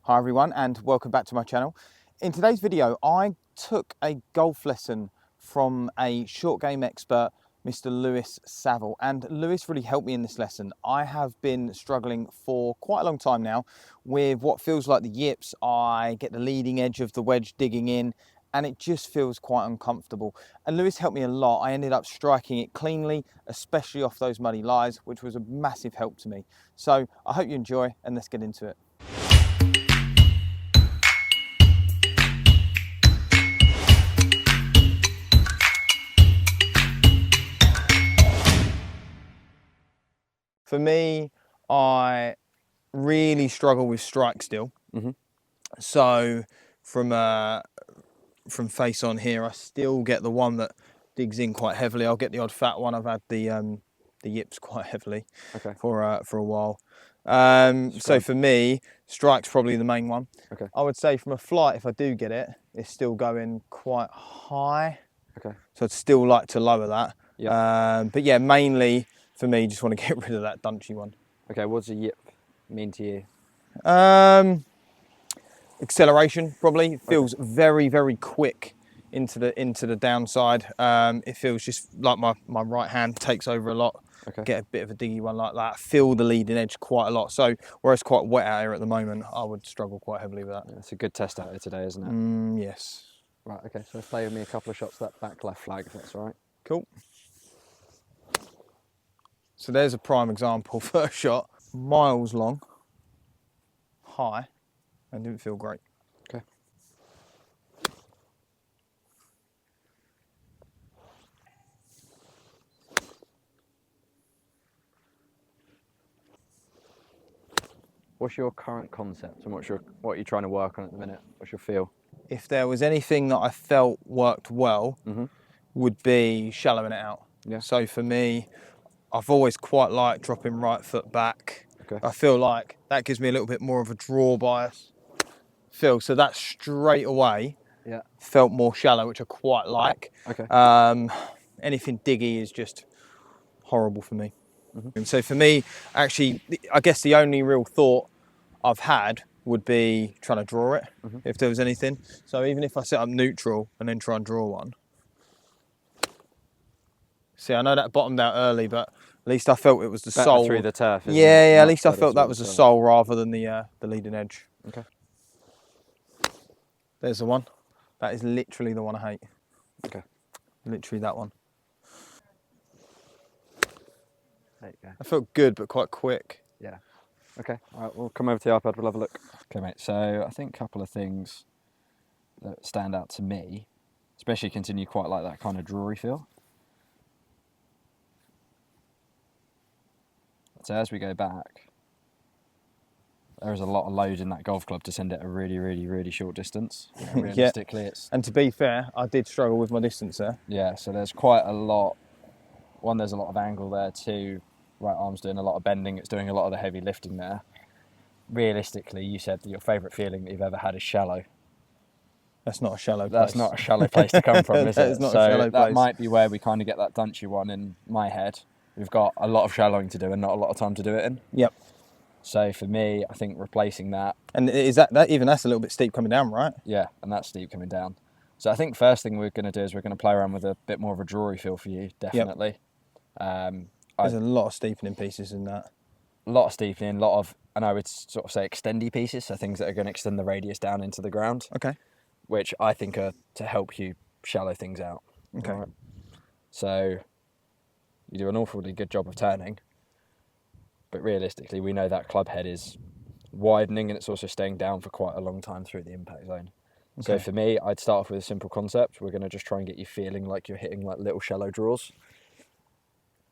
Hi everyone and welcome back to my channel. In today's video I took a golf lesson from a short game expert, Mr. Louis Saville, and Louis really helped me in this lesson. I have been struggling for quite a long time now with what feels like the yips. I get the leading edge of the wedge digging in and it just feels quite uncomfortable. And Louis helped me a lot. I ended up striking it cleanly, especially off those muddy lies, which was a massive help to me. So I hope you enjoy and let's get into it. For me, I really struggle with strike still. So from face on here, I still get the one that digs in quite heavily. I'll get the odd fat one. I've had the yips quite heavily for a while. So for me, strike's probably the main one. I would say from a flight, if I do get it, it's still going quite high. So I'd still like to lower that. But yeah, mainly for me, just want to get rid of that dunchy one. What does a yip mean to you? Acceleration, probably. It feels very, very quick into the downside. It feels just like my right hand takes over a lot. Get a bit of a diggy one like that. Feel the leading edge quite a lot. So where it's quite wet out here at the moment, I would struggle quite heavily with that. Yeah, it's a good test out here today, isn't it? Yes. Right, okay, so play with me a couple of shots that back left flag, if that's all right. Cool. So there's a prime example. First shot, miles long, high, and didn't feel great. What's your current concept and what are you trying to work on at the minute? What's your feel? If there was anything that I felt worked well, would be shallowing it out. So for me, I've always quite liked dropping right foot back. I feel like that gives me a little bit more of a draw bias feel. So that straight away felt more shallow, which I quite like. Anything diggy is just horrible for me. And so for me, actually, I guess the only real thought I've had would be trying to draw it, if there was anything. So even if I set up neutral and then try and draw one. See, I know that bottomed out early, but at least I felt it was the sole. Through the turf, isn't it? Yeah, at least I felt that was the sole rather than the leading edge. There's the one. That is literally the one I hate. Literally that one. There you go. I felt good, but quite quick. Yeah. Okay, all right, we'll come over to the iPad, we'll have a look. Okay, mate, so I think a couple of things that stand out to me, especially continue quite like that kind of drawy feel. So as we go back, there is a lot of load in that golf club to send it a really, really, really short distance. You know, realistically, it's... And to be fair, I did struggle with my distance there. Yeah, so there's quite a lot. One, there's a lot of angle there. Two, right arm's doing a lot of bending. It's doing a lot of the heavy lifting there. Realistically, you said that your favourite feeling that you've ever had is shallow. That's not a shallow place. That's not a shallow place to come from, is that it? Is not so a shallow that place. might be where we kind of get that dunchy one in my head. We've got a lot of shallowing to do and not a lot of time to do it in. Yep. So for me, I think replacing that. And is that even that's a little bit steep coming down, right? Yeah, and that's steep coming down. So I think first thing we're going to do is we're going to play around with a bit more of a drawy feel for you, definitely. There's a lot of steepening pieces in that. A lot of steepening, a lot of, and I would sort of say extendy pieces, so things that are going to extend the radius down into the ground. Which I think are to help you shallow things out. Right? So you do an awfully good job of turning, but realistically we know that club head is widening and it's also staying down for quite a long time through the impact zone. So for me, I'd start off with a simple concept. We're going to just try and get you feeling like you're hitting like little shallow draws.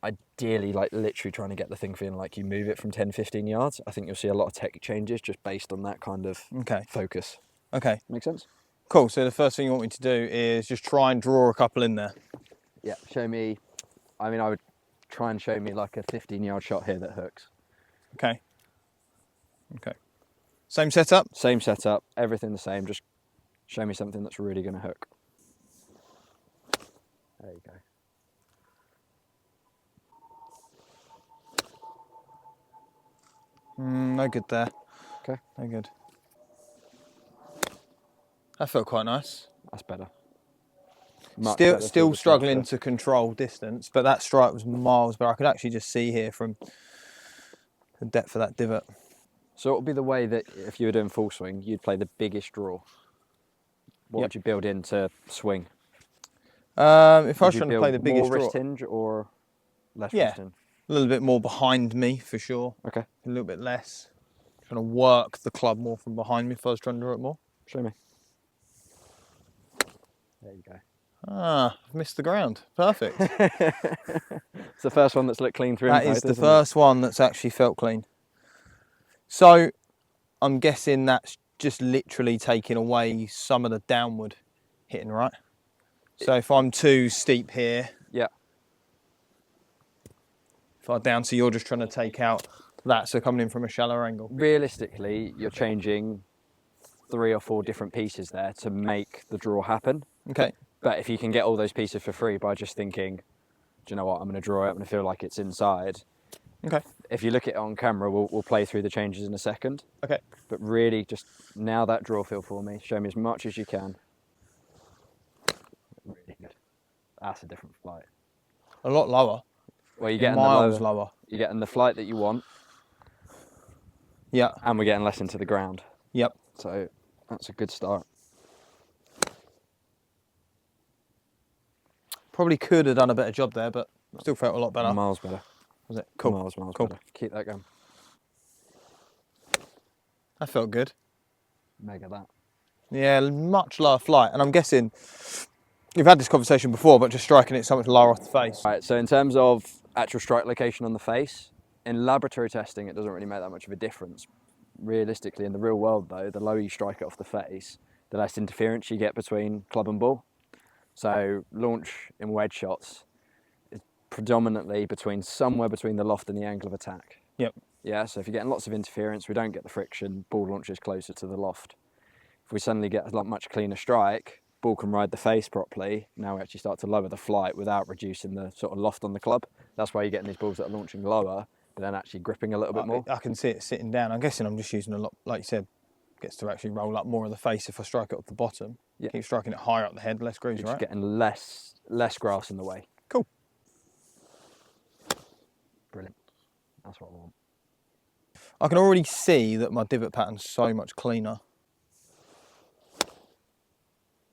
Ideally, like literally trying to get the thing feeling like you move it from 10-15 yards. I think you'll see a lot of tech changes just based on that kind of focus. Make sense? Cool, so the first thing you want me to do is just try and draw a couple in there. Yeah, show me, I mean, I would try and show me like a 15-yard shot here that hooks. Okay. Same setup? Same setup, everything the same, just show me something that's really going to hook. There you go. No good there. Okay. No good. That felt quite nice. That's better. Still struggling to control distance, but that strike was miles better. I could actually just see here from the depth of that divot. So it would be the way that if you were doing full swing, you'd play the biggest draw. What would you build into swing? If I was trying to play the biggest more draw, wrist hinge or less wrist hinge? A little bit more behind me for sure. Okay. A little bit less. Trying to work the club more from behind me if I was trying to draw it more. Show me. There you go. Ah, I've missed the ground. Perfect. It's the first one that's looked clean through. That is the first one that's actually felt clean. So I'm guessing that's just literally taking away some of the downward hitting, right? So if I'm too steep here, if I'm down, so you're just trying to take out that, so coming in from a shallower angle. Realistically, you're changing 3 or 4 different pieces there to make the draw happen. Okay. But if you can get all those pieces for free by just thinking, do you know what, I'm going to draw it, I'm going to feel like it's inside. Okay. If you look at it on camera, we'll play through the changes in a second. Okay. But really, just now that draw feel for me. Show me as much as you can. Really good. That's a different flight. A lot lower. Well, you're getting miles lower. You're getting the flight that you want. Yeah. And we're getting less into the ground. Yep. So that's a good start. Probably could have done a better job there, but still felt a lot better. Miles better. Was it? Cool. Miles cool. better. Keep that going. That felt good. Mega that. Yeah, much lower flight. And I'm guessing, you've had this conversation before, but just striking it so much lower off the face. Right, so in terms of actual strike location on the face, in laboratory testing, it doesn't really make that much of a difference. Realistically, in the real world though, the lower you strike it off the face, the less interference you get between club and ball. So launch in wedge shots is predominantly somewhere between the loft and the angle of attack. Yep. Yeah, so if you're getting lots of interference, we don't get the friction, ball launches closer to the loft. If we suddenly get a much cleaner strike, ball can ride the face properly. Now we actually start to lower the flight without reducing the sort of loft on the club. That's why you're getting these balls that are launching lower, but then actually gripping a little bit more. I can see it sitting down. I'm guessing I'm just using a lot, like you said, gets to actually roll up more of the face if I strike it off the bottom. Yeah. Keep striking it higher up the head, less grooves, You're right? just getting less grass in the way. Cool. Brilliant. That's what I want. I can already see that my divot pattern's so much cleaner.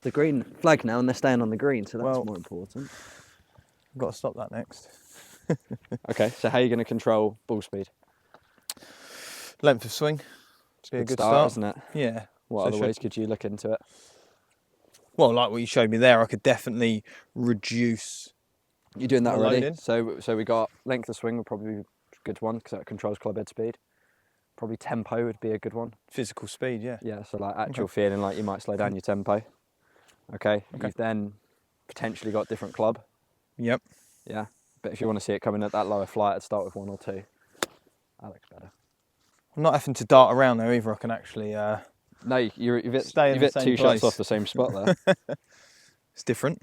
The green flag now, and they're staying on the green, so that's more important. I've got to stop that next. Okay, so how are you going to control ball speed? Length of swing. Be a good start, isn't it? Yeah. What other ways could you look into it? Well, like what you showed me there, I could definitely reduce. You're doing that already. Loading. So we got length of swing would probably be a good one because that controls club head speed. Probably tempo would be a good one. Physical speed, yeah. Yeah, so like actual feeling like you might slow down your tempo. Okay. You've then potentially got different club. Yep. Yeah, but if you want to see it coming at that lower flight, I'd start with 1 or 2. That looks better. I'm not having to dart around there either. I can actually. No, you've hit stay in the same 2 place. shots off the same spot there. It's different.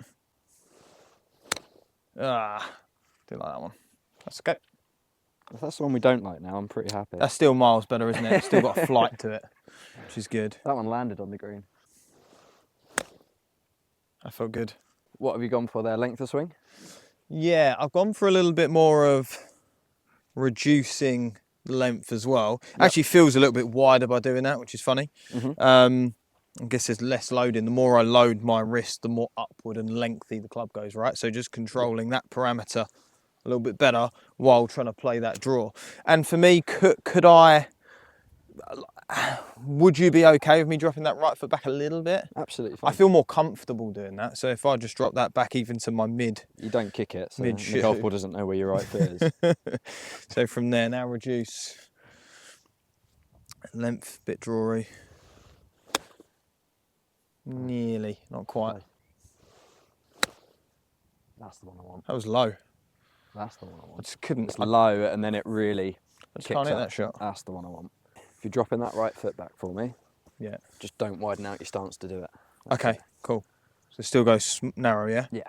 Didn't like that one. That's okay. If that's the one we don't like now, I'm pretty happy. That's still miles better, isn't it? It's still got a flight to it, which is good. That one landed on the green. That felt good. What have you gone for there? Length of swing? Yeah, I've gone for a little bit more of reducing length as well. Yep. Actually feels a little bit wider by doing that, which is funny. I guess there's less loading. The more I load my wrist, the more upward and lengthy the club goes, right? So just controlling that parameter a little bit better while trying to play that draw. And for me, would you be okay with me dropping that right foot back a little bit? Absolutely fine. I feel more comfortable doing that. So if I just drop that back even to my mid. You don't kick it, so mid-shoe. the golf ball doesn't know where your right foot is. So from there, now reduce length, bit drawy. Nearly, not quite. That's the one I want. That was low. That's the one I want. I just couldn't. It's low, and then it really I just can't hit that shot. That's the one I want. If you're dropping that right foot back for me, yeah, just don't widen out your stance to do it. Okay, cool. So it still goes narrow, yeah? Yeah.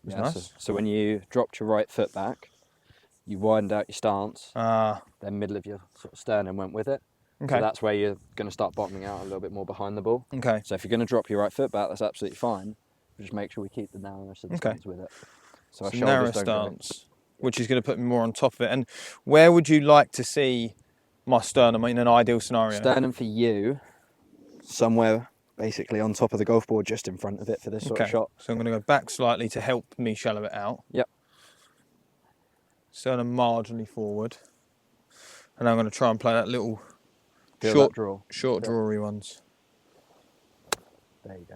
That's nice. So when you dropped your right foot back, you widened out your stance, then middle of your sort of sternum went with it. So that's where you're going to start bottoming out a little bit more behind the ball. So if you're going to drop your right foot back, that's absolutely fine. Just make sure we keep the narrowness of the stance with it. So our shoulders don't stance, which is going to put me more on top of it. And where would you like to see my sternum in an ideal scenario? Sternum for you, somewhere basically on top of the golf board, just in front of it for this sort of shot. So I'm going to go back slightly to help me shallow it out. Yep. Sternum marginally forward. And I'm going to try and play that little short drawery ones. There you go.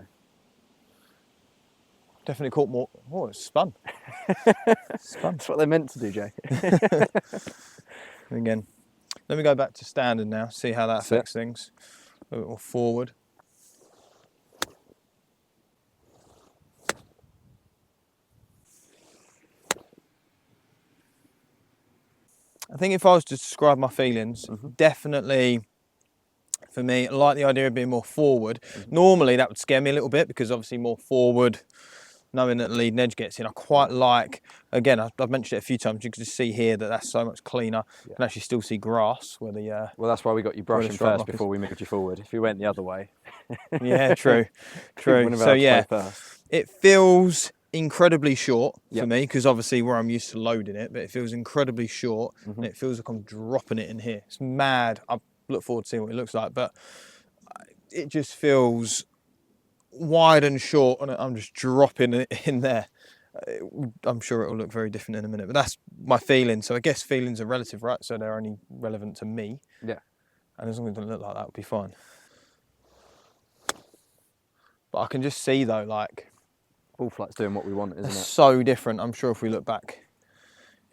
Definitely caught more. Oh, it's spun. Spun. That's what they're meant to do, Jay. Again, let me go back to standard now, see how that affects things. A bit more forward. I think if I was to describe my feelings, definitely for me, I like the idea of being more forward. Normally that would scare me a little bit because obviously more forward, knowing that the leading edge gets in. I quite like, again, I've mentioned it a few times, you can just see here that that's so much cleaner. You can actually still see grass where the... well, that's why we got you brushing first before we moved you forward. If you went the other way... yeah, true. So yeah, it feels incredibly short for me because obviously where I'm used to loading it, but it feels incredibly short and it feels like I'm dropping it in here. It's mad. I look forward to seeing what it looks like, but it just feels wide and short and I'm just dropping it in there. I'm sure it will look very different in a minute, but that's my feeling. So I guess feelings are relative, right? So they're only relevant to me. Yeah. And as long as it doesn't look like that, would be fine. But I can just see though, like, ball flight's doing what we want, isn't it? So different. I'm sure if we look back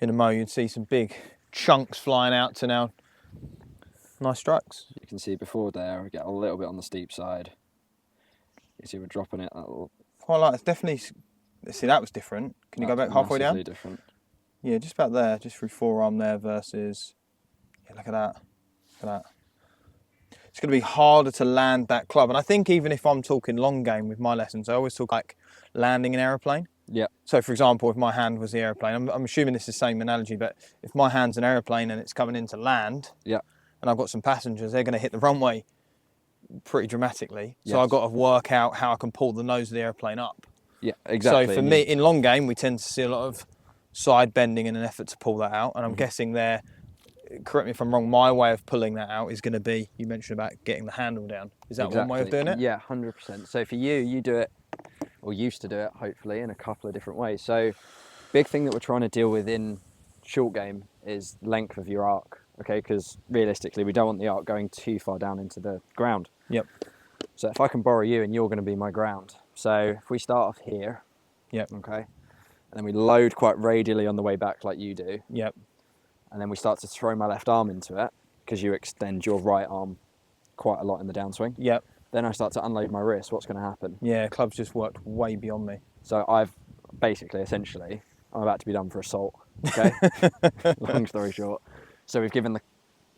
in a mo, you'd see some big chunks flying out to now nice strokes. You can see before there, we get a little bit on the steep side. You see we're dropping it. Quite like, it's definitely, see that was different. Can you go back halfway down? Different. Yeah, just about there, just through forearm there versus, yeah, look at that. Look at that. It's going to be harder to land that club. And I think even if I'm talking long game with my lessons, I always talk like landing an aeroplane. Yeah. So for example, if my hand was the aeroplane, I'm assuming this is the same analogy, but if my hand's an aeroplane and it's coming in to land, and I've got some passengers, they're going to hit the runway pretty dramatically. So I've got to work out how I can pull the nose of the aeroplane up. Yeah, exactly. So for me, in long game, we tend to see a lot of side bending in an effort to pull that out. And I'm guessing there, correct me if I'm wrong, my way of pulling that out is going to be, you mentioned about getting the handle down. Is that one way of doing it? Yeah, 100%. So for you, you do it, or used to do it, hopefully, in a couple of different ways. So big thing that we're trying to deal with in short game is length of your arc, okay? Because realistically, we don't want the arc going too far down into the ground. Yep. So if I can borrow you and you're going to be my ground. So if we start off here, okay, and then we load quite radially on the way back like you do. Yep. And then we start to throw my left arm into it because you extend your right arm quite a lot in the downswing. Yep. Then I start to unload my wrist. What's going to happen? Yeah, club's just worked way beyond me. So I've basically, essentially, I'm about to be done for assault, okay? Long story short. So we've given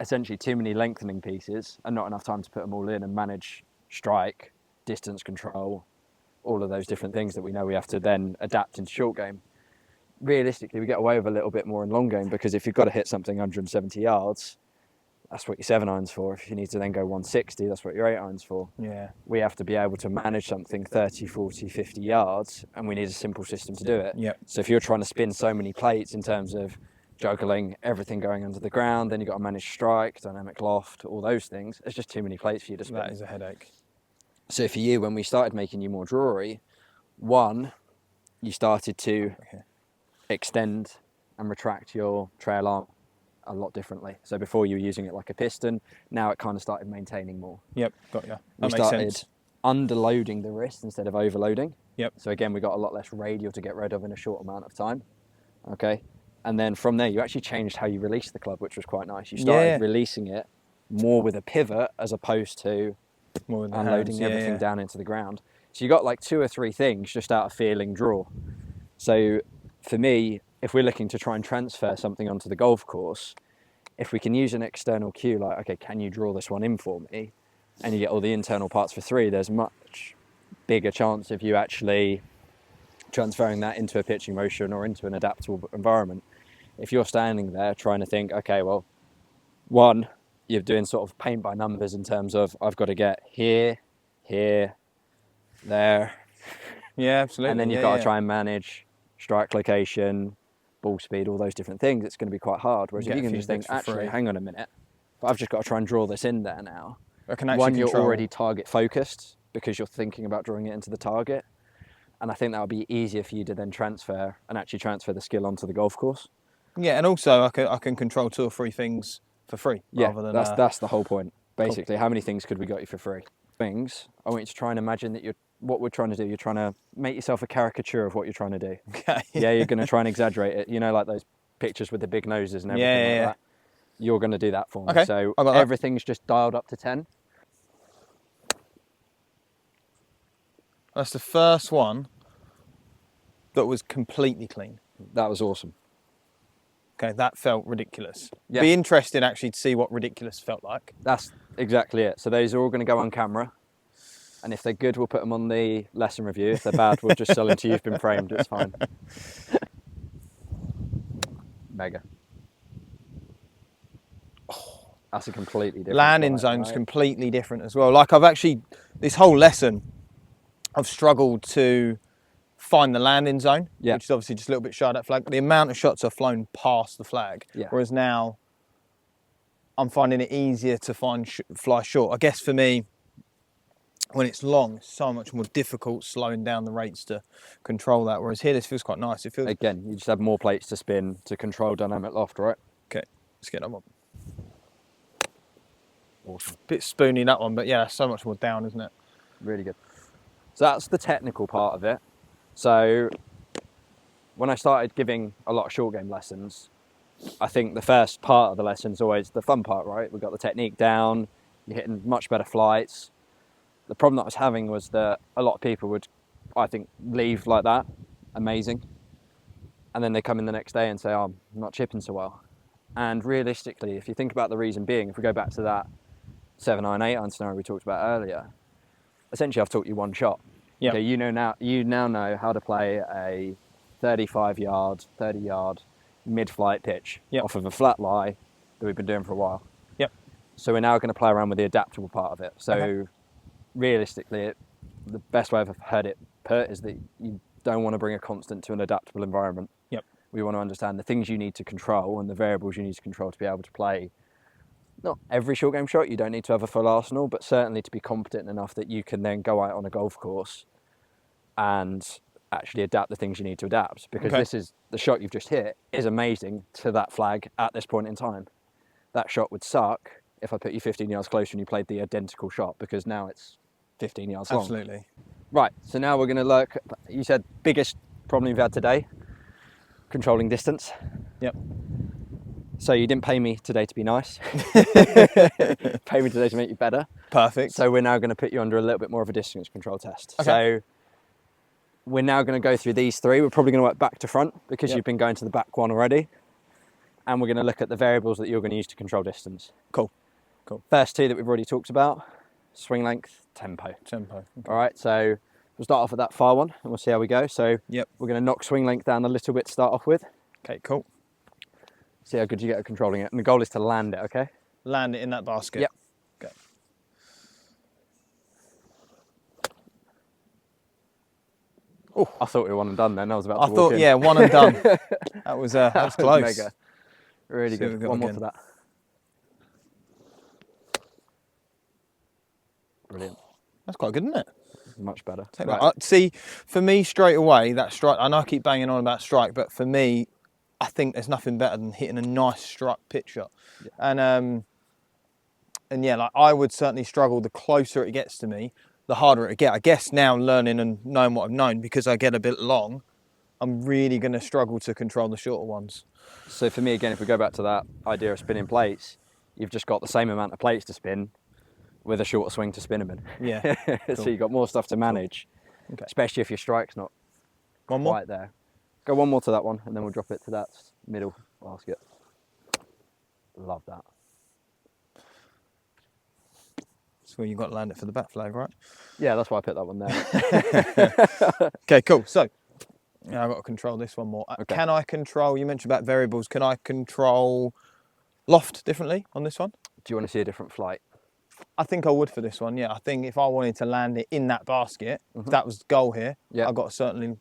essentially too many lengthening pieces and not enough time to put them all in and manage strike, distance control, all of those different things that we know we have to then adapt into short game. Realistically, we get away with a little bit more in long game because if you've got to hit something 170 yards, that's what your 7-irons for. If you need to then go 160, that's what your 8-irons for. Yeah. We have to be able to manage something 30, 40, 50 yards, and we need a simple system to do it. Yep. So if you're trying to spin so many plates in terms of juggling everything going under the ground, then you've got to manage strike, dynamic loft, all those things. It's just too many plates for you to spin. That is a headache. So for you, when we started making you more drawery, one, you started to extend and retract your trail arm a lot differently. So before you were using it like a piston, now it kind of started maintaining more. Yep, got you. We started underloading the wrist instead of overloading. Yep. So again, we got a lot less radial to get rid of in a short amount of time. Okay. And then from there, you actually changed how you released the club, which was quite nice. You started releasing it more with a pivot as opposed to more with unloading everything down into the ground. So you got like 2 or 3 things just out of feeling draw. So for me, if we're looking to try and transfer something onto the golf course, if we can use an external cue like, okay, can you draw this one in for me? And you get all the internal parts for 3, there's much bigger chance of you actually transferring that into a pitching motion or into an adaptable environment. If you're standing there trying to think, okay, well, 1, you're doing sort of paint by numbers in terms of I've got to get here, here, there. Yeah, absolutely. And then you've got to try and manage strike location, ball speed, all those different things. It's going to be quite hard. Whereas if you can just think, actually, hang on a minute, but I've just got to try and draw this in there now. I can actually you're already target focused because you're thinking about drawing it into the target. And I think that would be easier for you to then transfer the skill onto the golf course. Yeah, and also I can control 2 or 3 things for free. Yeah, rather than, that's the whole point. Basically, How many things could we got you for free? Things. I want you to try and imagine that what we're trying to do. You're trying to make yourself a caricature of what you're trying to do. Okay. Yeah, you're going to try and exaggerate it. You know, like those pictures with the big noses and everything like that. You're going to do that for me. Okay. So everything's just dialed up to 10. That's the first one that was completely clean. That was awesome. Okay, that felt ridiculous. Yeah. Be interested actually to see what ridiculous felt like. That's exactly it. So those are all going to go on camera. And if they're good, we'll put them on the lesson review. If they're bad, we'll just sell them to you. You've been framed. It's fine. Mega. Oh, that's a completely different landing zone's completely different as well. Like this whole lesson, I've struggled to find the landing zone, which is obviously just a little bit shy of that flag. The amount of shots I've flown past the flag, whereas now I'm finding it easier to fly short. I guess for me, when it's long, it's so much more difficult slowing down the rates to control that. Whereas here, this feels quite nice. It feels again, you just have more plates to spin to control dynamic loft, right? Okay, let's get that one. Awesome. Bit spoony that one, but yeah, so much more down, isn't it? Really good. So that's the technical part of it. So when I started giving a lot of short game lessons, I think the first part of the lesson is always the fun part, right? We've got the technique down, you're hitting much better flights. The problem that I was having was that a lot of people would, I think, leave like that, amazing. And then they come in the next day and say, oh, I'm not chipping so well. And realistically, if you think about the reason being, if we go back to that 7 iron, 8 iron scenario we talked about earlier, essentially I've taught you one shot. Yep. Okay, you now know how to play a 35-yard, 30-yard mid-flight pitch off of a flat lie that we've been doing for a while. Yep. So we're now going to play around with the adaptable part of it. So realistically, the best way I've heard it put is that you don't want to bring a constant to an adaptable environment. Yep. We want to understand the things you need to control and the variables you need to control to be able to play. Not every short game shot, you don't need to have a full arsenal, but certainly to be competent enough that you can then go out on a golf course and actually adapt the things you need to adapt. Because this is the shot you've just hit is amazing to that flag at this point in time. That shot would suck if I put you 15 yards closer and you played the identical shot, because now it's 15 yards long. Absolutely. Right, so now we're going to look, you said biggest problem you've had today, controlling distance. Yep. So you didn't pay me today to be nice. Pay me today to make you better. Perfect. So we're now going to put you under a little bit more of a distance control test. Okay. So we're now going to go through these 3. We're probably going to work back to front because you've been going to the back one already. And we're going to look at the variables that you're going to use to control distance. Cool. First 2 that we've already talked about, swing length, tempo. Okay. All right, so we'll start off with that far one and we'll see how we go. So we're going to knock swing length down a little bit to start off with. Okay, cool. See how good you get at controlling it. And the goal is to land it, okay? Land it in that basket. Yep. Okay. Oh, I thought we were one and done then. I was about to walk in. Yeah, one and done. That was close. Mega. Really good. One more for that. Brilliant. That's quite good, isn't it? Much better. Right. See, for me straight away, that strike, I know I keep banging on about strike, but for me, I think there's nothing better than hitting a nice strike pitch shot. Yeah. And yeah, like I would certainly struggle. The closer it gets to me, the harder it gets. I guess now learning and knowing what I've known, because I get a bit long, I'm really going to struggle to control the shorter ones. So for me, again, if we go back to that idea of spinning plates, you've just got the same amount of plates to spin with a shorter swing to spin them in. Yeah. Cool. So you've got more stuff to manage, especially if your strike's not quite there. Go one more to that one, and then we'll drop it to that middle basket. Love that. That's where you've got to land it for the back flag, right? Yeah, that's why I put that one there. Okay, cool. So, now I've got to control this one more. Okay. Can I control, you mentioned about variables, can I control loft differently on this one? Do you want to see a different flight? I think I would for this one, yeah. I think if I wanted to land it in that basket, if that was the goal here, I've got to certainly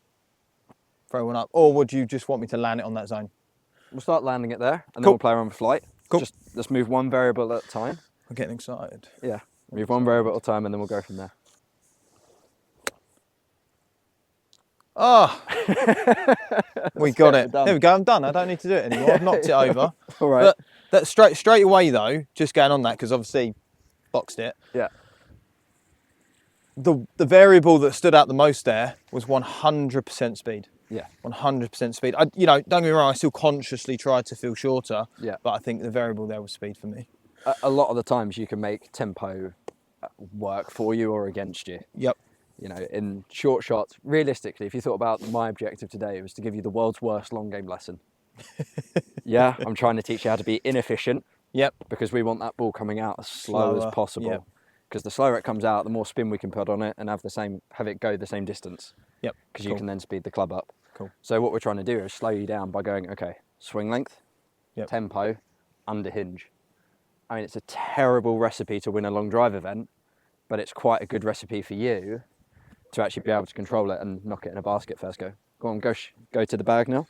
throw one up. Or would you just want me to land it on that zone? We'll start landing it there, and then we'll play around with flight. Cool. Just let's move one variable at a time. I'm getting excited. Yeah, move one variable at a time, and then we'll go from there. Oh, we got it. There we go. I'm done. I don't need to do it anymore. I've knocked it over. All right. But that straight away though, just going on that because obviously boxed it. Yeah. The variable that stood out the most there was 100% speed. Yeah. 100% speed. Don't get me wrong. I still consciously tried to feel shorter. Yeah. But I think the variable there was speed for me. A lot of the times you can make tempo work for you or against you. Yep. In short shots, realistically, if you thought about my objective today, it was to give you the world's worst long game lesson. Yeah, I'm trying to teach you how to be inefficient. Yep. Because we want that ball coming out as slow as possible. Yep. Because the slower it comes out, the more spin we can put on it and have it go the same distance. Yep. Because you can then speed the club up. Cool. So what we're trying to do is slow you down by going, okay, swing length, tempo, under hinge. I mean, it's a terrible recipe to win a long drive event, but it's quite a good recipe for you to actually be able to control it and knock it in a basket first go. Go on, go to the bag now.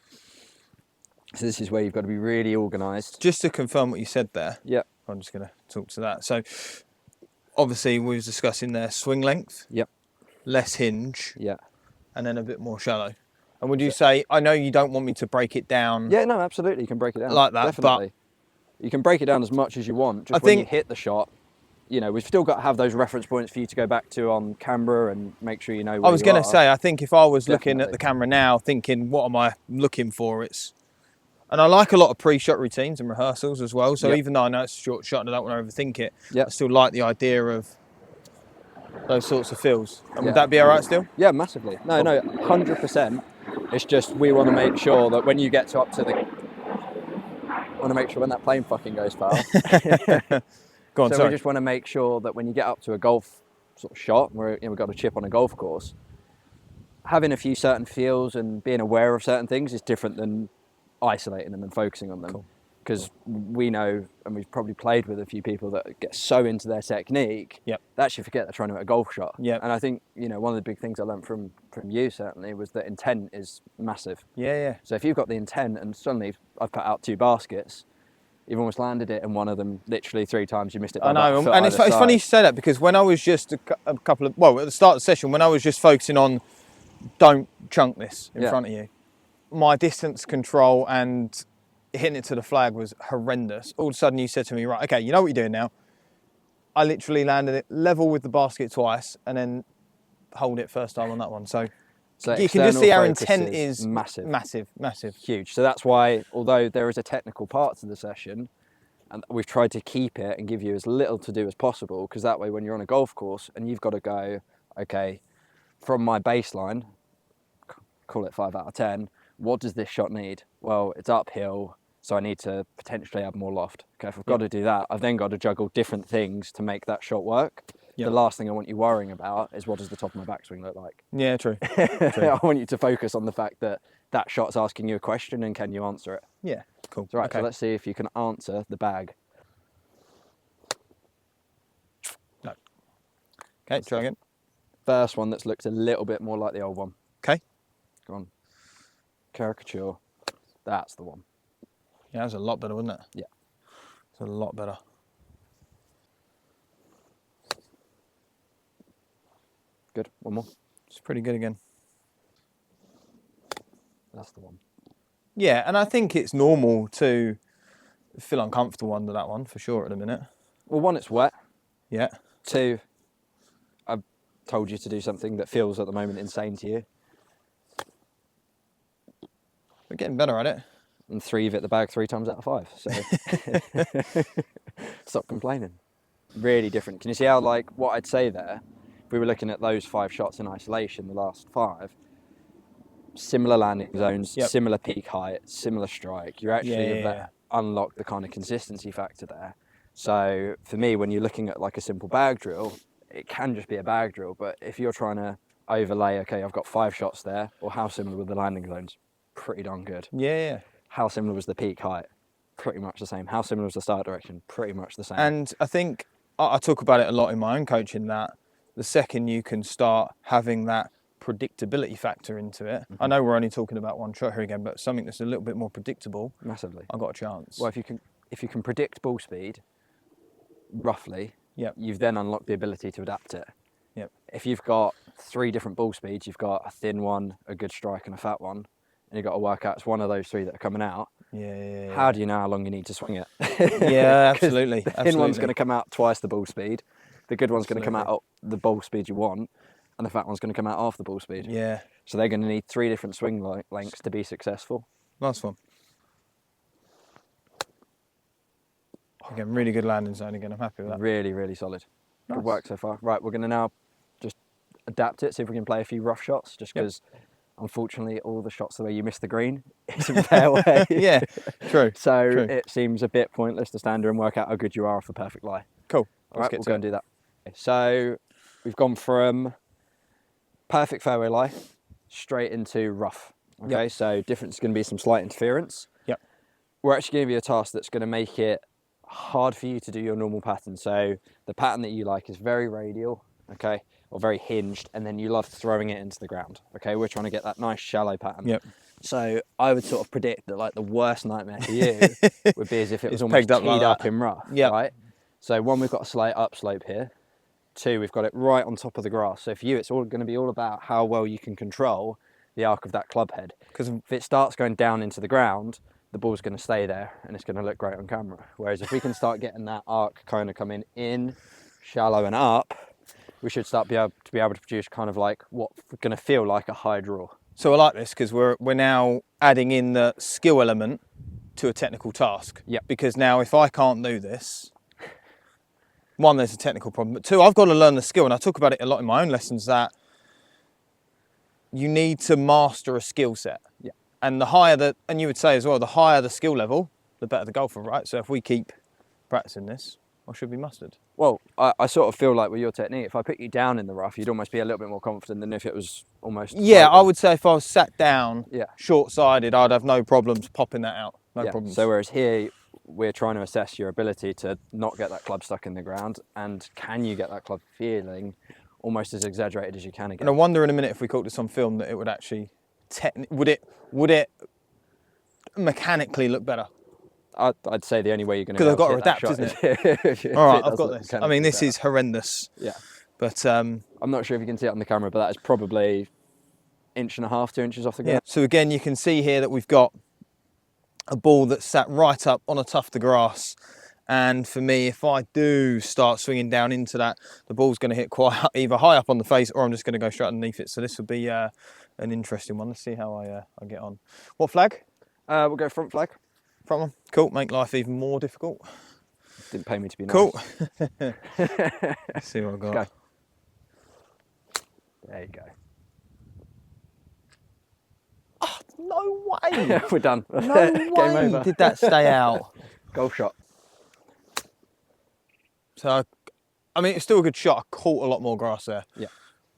So this is where you've got to be really organised. Just to confirm what you said there. Yep. I'm just going to talk to that. So obviously we was discussing there swing length. Yep. Less hinge. Yeah. And then a bit more shallow. And would you say, I know you don't want me to break it down. Yeah, no, absolutely. You can break it down. Like that, definitely. But you can break it down as much as you want. Just when you hit the shot, we've still got to have those reference points for you to go back to on camera and make sure you know where you are. I was going to say, I think if I was looking at the camera now, thinking, what am I looking for? And I like a lot of pre-shot routines and rehearsals as well. So even though I know it's a short shot and I don't want to overthink it, I still like the idea of those sorts of feels. And would that be all right still? Yeah, massively. No, 100%. It's just we want to make sure that when you get to want to make sure when that plane fucking goes past. Go on, so sorry. we just want to make sure that when you get up to a golf sort of shot, where we've got a chip on a golf course, having a few certain feels and being aware of certain things is different than isolating them and focusing on them. Because we know, and we've probably played with a few people that get so into their technique, they actually forget they're trying to hit a golf shot. And I think, one of the big things I learned from you certainly was that intent is massive. So if you've got the intent and suddenly I've put out 2 baskets, you've almost landed it and one of them literally 3 times you missed it by I know, foot and it's funny you say that because when I was just at the start of the session, when I was just focusing on don't chunk this in front of you, my distance control and hitting it to the flag was horrendous. All of a sudden you said to me, right, okay, you know what you're doing now. I literally landed it level with the basket twice and then hold it first time on that one. So you can just see our intent is massive. Huge. So that's why, although there is a technical part to the session, and we've tried to keep it and give you as little to do as possible, because that way when you're on a golf course and you've got to go, okay, from my baseline, call it 5 out of 10, what does this shot need? Well, it's uphill, so I need to potentially have more loft. Okay, if I've got to do that, I've then got to juggle different things to make that shot work. The last thing I want you worrying about is what does the top of my backswing look like? Yeah, true. I want you to focus on the fact that that shot's asking you a question and can you answer it? Yeah, cool. So, so let's see if you can answer the bag. No. Okay, try again. First one that's looked a little bit more like the old one. Okay. Go on. Caricature. That's the one. Yeah, that was a lot better, wasn't it? Yeah. It's a lot better. Good. One more. It's pretty good again. That's the one. Yeah, and I think it's normal to feel uncomfortable under that one, for sure, at the minute. Well, 1, it's wet. Yeah. 2, I've told you to do something that feels at the moment insane to you. We're getting better at it. And 3, you've hit the bag 3 times out of 5. So stop complaining. Really different. Can you see how, what I'd say there, if we were looking at those 5 shots in isolation, the last 5, similar landing zones, similar peak height, similar strike, you're actually unlock the kind of consistency factor there. So for me, when you're looking at a simple bag drill, it can just be a bag drill, but if you're trying to overlay, okay, I've got 5 shots there, or how similar were the landing zones? Pretty darn good. Yeah. How similar was the peak height? Pretty much the same. How similar is the start direction? Pretty much the same. And I think I talk about it a lot in my own coaching, that the second you can start having that predictability factor into it, I know we're only talking about one shot here again, but something that's a little bit more predictable, massively, I've got a chance. Well, if you can predict ball speed roughly, you've then unlocked the ability to adapt it. If you've got 3 different ball speeds, you've got a thin one, a good strike, and a fat one, and you've got to work out it's one of those 3 that are coming out. How do you know how long you need to swing it? Yeah, absolutely. The thin one's going to come out twice the ball speed. The good one's going to come out at the ball speed you want, and the fat one's going to come out half the ball speed. Yeah. So they're going to need 3 different swing lengths to be successful. Nice one. Again, really good landing zone again. I'm happy with that. Really, really solid. Nice. Good work so far. Right, we're going to now just adapt it, see if we can play a few rough shots, just because unfortunately all the shots the way you miss the green isn't fairway. Yeah, true. So true. It seems a bit pointless to stand there and work out how good you are off the perfect lie. Cool. All right, we'll go and do that. So we've gone from perfect fairway lie straight into rough. Okay, so difference is going to be some slight interference. Yep. We're actually going to give you a task that's going to make it hard for you to do your normal pattern. So the pattern that you like is very radial, okay, or very hinged, and then you love throwing it into the ground. Okay, we're trying to get that nice shallow pattern. Yep. So I would sort of predict that like the worst nightmare for you would be as if it was almost pegged teed up up in rough. Yep. Right. So 1, we've got a slight upslope here. 2, we've got it right on top of the grass. So for you, it's all going to be all about how well you can control the arc of that club head. Because if it starts going down into the ground, the ball's going to stay there and it's going to look great on camera. Whereas if we can start getting that arc kind of coming in, shallow and up, we should start to be able to produce kind of like what's going to feel like a high draw. So I like this because we're now adding in the skill element to a technical task. Yep. Because now if I can't do this, 1, there's a technical problem, but 2, I've got to learn the skill, and I talk about it a lot in my own lessons, that you need to master a skill set. Yeah. And the higher and you would say as well, the higher the skill level, the better the golfer, right? So if we keep practicing this, I should be mustard. Well, I sort of feel like with your technique, if I put you down in the rough, you'd almost be a little bit more confident than if it was almost... Yeah, I would say if I was sat down, yeah, short-sided, I'd have no problems popping that out. No problems. So whereas here, we're trying to assess your ability to not get that club stuck in the ground, and can you get that club feeling almost as exaggerated as you can again. And I wonder in a minute if we caught this on film that it would actually, would it mechanically look better? I'd say the only way you're going to because I've got to adapt, isn't it? All right, I've got this. I mean, this is horrendous. Yeah. But I'm not sure if you can see it on the camera, but that is probably 1.5 to 2 inches off the ground. Yeah. So again, you can see here that we've got a ball that's sat right up on a tuft of grass. And for me, if I do start swinging down into that, the ball's going to hit quite either high up on the face, or I'm just going to go straight underneath it. So this would be an interesting one. Let's see how I get on. What flag? We'll go front flag. Front one. Cool. Make life even more difficult. Didn't pay me to be nice. Cool. Let's see what I've got. Go. There you go. Oh, no way. We're done. No Game way over. did that stay out. Golf shot. So, I mean, it's still a good shot. I caught a lot more grass there. Yeah.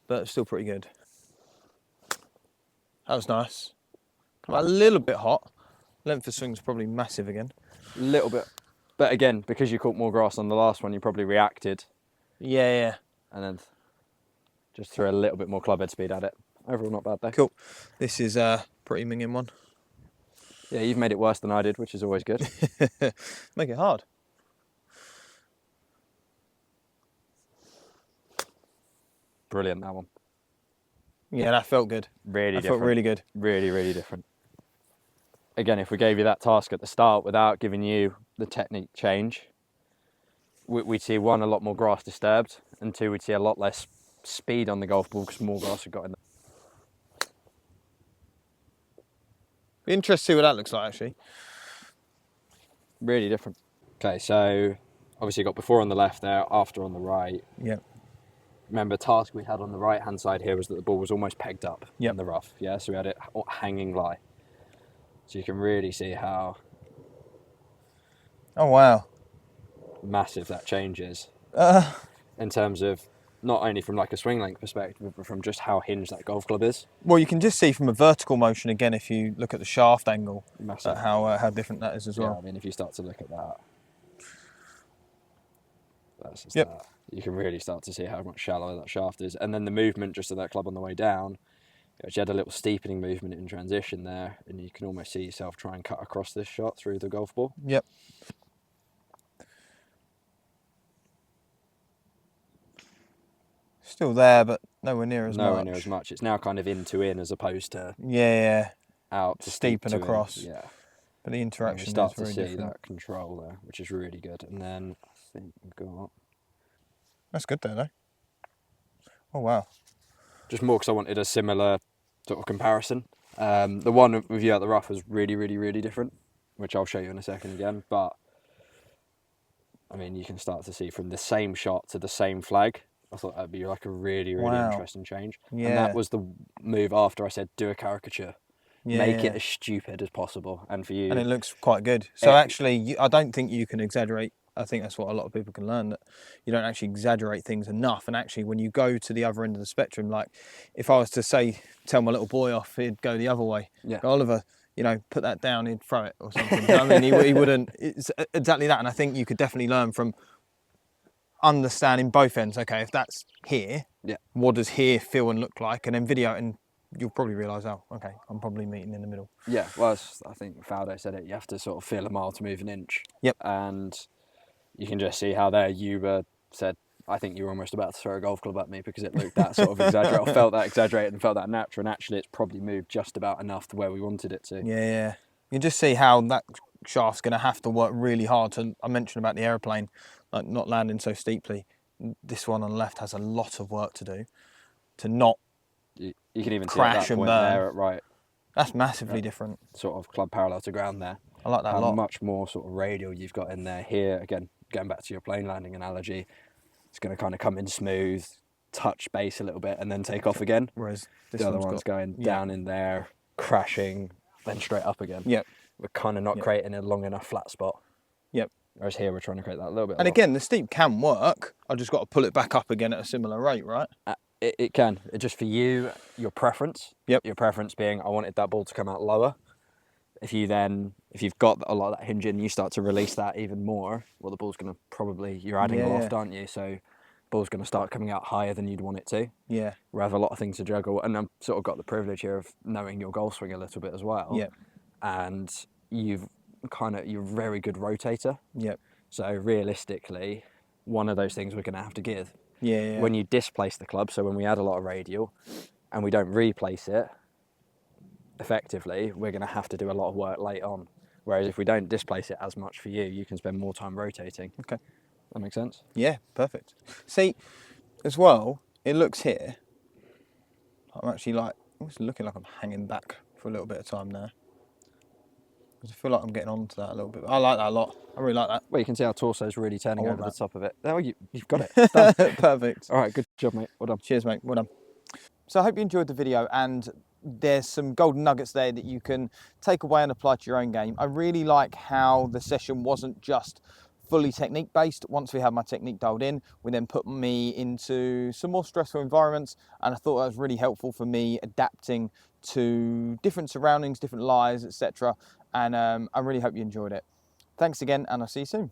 But it's still pretty good. That was nice. A little bit hot. Length of swing's probably massive again. A little bit. But again, because you caught more grass on the last one, you probably reacted. Yeah. And then just threw a little bit more club head speed at it. Overall, not bad though. Cool. This is a pretty minging one. Yeah, you've made it worse than I did, which is always good. Make it hard. Brilliant, that one. Yeah, that felt good. Really different. Felt really good. Really, really different. Again, if we gave you that task at the start without giving you the technique change, we'd see 1, a lot more grass disturbed, and 2, we'd see a lot less speed on the golf ball because more grass had got in there. Be interested to see what that looks like, actually. Really different. Okay, so obviously you got before on the left there, after on the right. Yep. Remember, task we had on the right-hand side here was that the ball was almost pegged up in the rough. Yeah, so we had it hanging lie. So you can really see how... Oh, wow. massive that change is in terms of not only from like a swing length perspective, but from just how hinged that golf club is. Well, you can just see from a vertical motion again if you look at the shaft angle, Massive. How different that is as well. Yeah, I mean, if you start to look at that, that's just Yep. that. You can really start to see how much shallower that shaft is, and then the movement just of that club on the way down. You had a little steepening movement in transition there, and you can almost see yourself try and cut across this shot through the golf ball. Yep. Still there, but nowhere near as much. Nowhere near as much. It's now kind of in to in as opposed to out to steep and across. Yeah. But the interaction is very different. You start to see that control there, which is really good. And then I think we've got... That's good there, though. Oh, wow. Just more because I wanted a similar sort of comparison. The one with you at the rough was really, really, really different, which I'll show you in a second again. But, I mean, you can start to see from the same shot to the same flag. I thought that'd be like a really, really interesting change. Yeah. And that was the move after I said, do a caricature. Make it as stupid as possible. And for you... And it looks quite good. So actually, I don't think you can exaggerate. I think that's what a lot of people can learn, that you don't actually exaggerate things enough. And actually, when you go to the other end of the spectrum, like if I was to tell my little boy off, he'd go the other way. Yeah. Go, Oliver, put that down, he'd throw it or something. I mean, he wouldn't. It's exactly that. And I think you could definitely learn from understanding both ends. Okay, if that's here, what does here feel and look like? And then video it, and you'll probably realise, oh, okay, I'm probably meeting in the middle. Yeah, well, I think Faldo said it, you have to sort of feel a mile to move an inch. Yep. And you can just see how there you said, I think you were almost about to throw a golf club at me because it looked that sort of exaggerated, or felt that exaggerated and felt that natural, and actually it's probably moved just about enough to where we wanted it to. Yeah. You can just see how that shaft's going to have to work really hard to, I mentioned about the aeroplane, like not landing so steeply. This one on the left has a lot of work to do to not You can even crash see at that and point burn. there, right? That's massively different. Sort of club parallel to ground there. I like that a lot. Much more sort of radial you've got in there. Here, again, going back to your plane landing analogy, it's going to kind of come in smooth, touch base a little bit, and then take off again. Whereas the other one's going down in there, crashing, then straight up again. Yep. We're kind of not creating a long enough flat spot. Yep. Whereas here we're trying to create that a little bit. And again, the steep can work. I've just got to pull it back up again at a similar rate, right? It can. Just for you, your preference. Yep. Your preference being, I wanted that ball to come out lower. If you've got a lot of that hinge in, you start to release that even more, well, the ball's going to probably, you're adding loft, aren't you? So ball's going to start coming out higher than you'd want it to. Yeah. We have a lot of things to juggle. And I've sort of got the privilege here of knowing your golf swing a little bit as well. Yeah. And you're a very good rotator. Yep. So realistically, one of those things we're going to have to give. Yeah. When you displace the club, so when we add a lot of radial and we don't replace it effectively, we're going to have to do a lot of work late on. Whereas if we don't displace it as much for you, you can spend more time rotating. Okay. That makes sense? Yeah, perfect. See, as well, it looks here, I'm actually it's looking like I'm hanging back for a little bit of time now. Because I feel like I'm getting onto that a little bit. I like that a lot. I really like that. Well, you can see our torso's really turning over the top of it. Oh, you've got it. It's done. Perfect. All right, good job, mate. Well done. Cheers, mate. Well done. So I hope you enjoyed the video, and there's some golden nuggets there that you can take away and apply to your own game. I really like how the session wasn't just fully technique based. Once we had my technique dialed in, we then put me into some more stressful environments, and I thought that was really helpful for me adapting to different surroundings, different lies, etc. And I really hope you enjoyed it. Thanks again, and I'll see you soon.